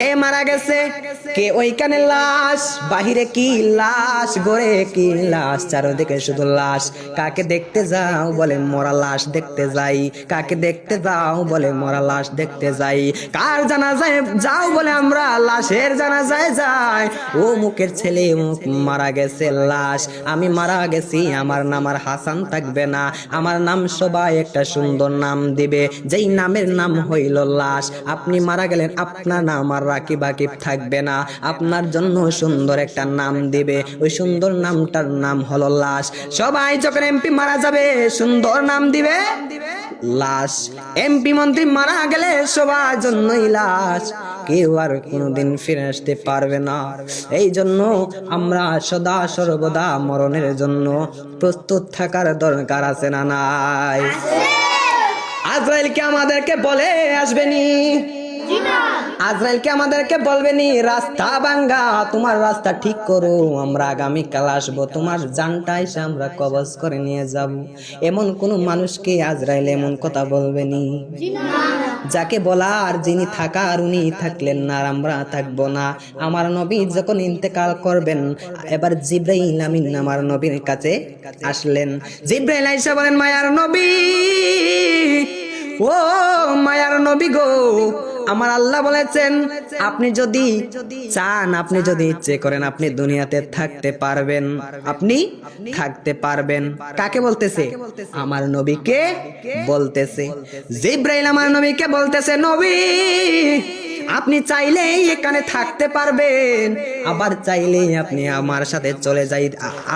এ মারা গেছে কে ওইখানে লাশ, বাহিরে কি লাশ, ঘরে কি লাশ, চারদিকে শুধু লাশ। কাকে দেখতে যাও বলে মরা লাশ দেখতে যাই, কাকে দেখতে যাও বলে মরা লাশ দেখতে যাই। কার জানাজায় যাও বলে আমরা লাশের জানাজায় যাই। ও মুখের ছেলে মারা গেছে লাশ, আমি মারা গেছি আমার নাম আর হাসান থাকবে না, আমার নাম সবাই একটা সুন্দর নাম দিবে, যেই নামের নাম হইল লাশ। আপনি মারা গেলেন আপনার নাম আর রাকিব আকিব থাকবে না, আপনার জন্য সুন্দর একটা নাম দিবে, ওই সুন্দর নামটার নাম হলো লাশ। সবাই যখন এমপি মারা যাবে সুন্দর নাম দিবে লাশ। এমপি মন্ত্রী মারা গেলে সবার জন্যই লাশ, কেউ আর কোনোদিন ফিরে আসতে পারবে না। এই জন্য আমরা সদা সর্বদা মরণের জন্য প্রস্তুত থাকার দরকার আছে না নাই? আজরাইলকে আমাদেরকে বলে আসবেনি, আজরাইলকে আমাদেরকে বলবেনি রাস্তা ভাঙ্গা, তোমার রাস্তা ঠিক করো, আমরা আগামীকাল আসবো, তোমার জানটা এসে আমরা কবজ করে নিয়ে যাব। এমন কোন মানুষকে আজরাইল এমন কথা বলবেনি। যাকে বলার যিনি থাকার উনি থাকলেন না আর আমরা থাকবো না। আমার নবী যখন ইন্তেকাল করবেন, এবার জিব্রাইল আমিন আমার নবীর কাছে আসলেন। জিব্রাইল আইসা বলেন, মায়ার নবী, ও মায়ার নবী গো, আমার আল্লাহ বলেছেন আপনি যদি চান, আপনি যদি ইচ্ছে করেন, আপনি দুনিয়াতে থাকতে পারবেন, আপনি থাকতে পারবেন। কাকে বলতেছে? আমার নবীকে বলতেছে। জিব্রাইল আমার নবীকে বলতেছে, নবী আপনি চাইলেই এখানে থাকতে পারবেন, আবার চাইলেই আপনি আমার সাথে চলে যাই,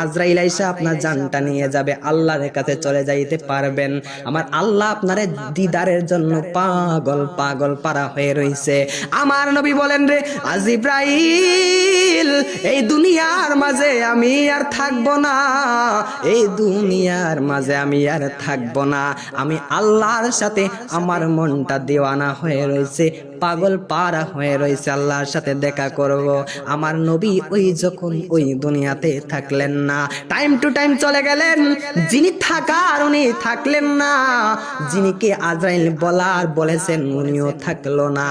আজরাইল আইসা আপনার জানটা নিয়ে যাবে, আল্লাহর কাছে চলে যাইতে পারবেন। আমার আল্লাহ আপনার দিদারের জন্য পাগল পাগল পারা হয়ে রইছে। আমার নবী বলেন, রে আজরাইল এই দুনিয়ার মাঝে আমি আর থাকবো না, এই দুনিয়ার মাঝে আমি আর থাকবো না, আমি আল্লাহর সাথে আমার মনটা দিওয়ানা হয়ে রয়েছে, পাগল পারা হয়ে রয়েছে, আল্লাহর সাথে দেখা করব। আমার নবী ওই যখন ওই দুনিয়াতে থাকলেন না, টাইম টু টাইম চলে গেলেন। যিনি থাকার উনি থাকলেন না, যিনিকে আজরাইল বলার বলেছেন উনিও থাকলো না।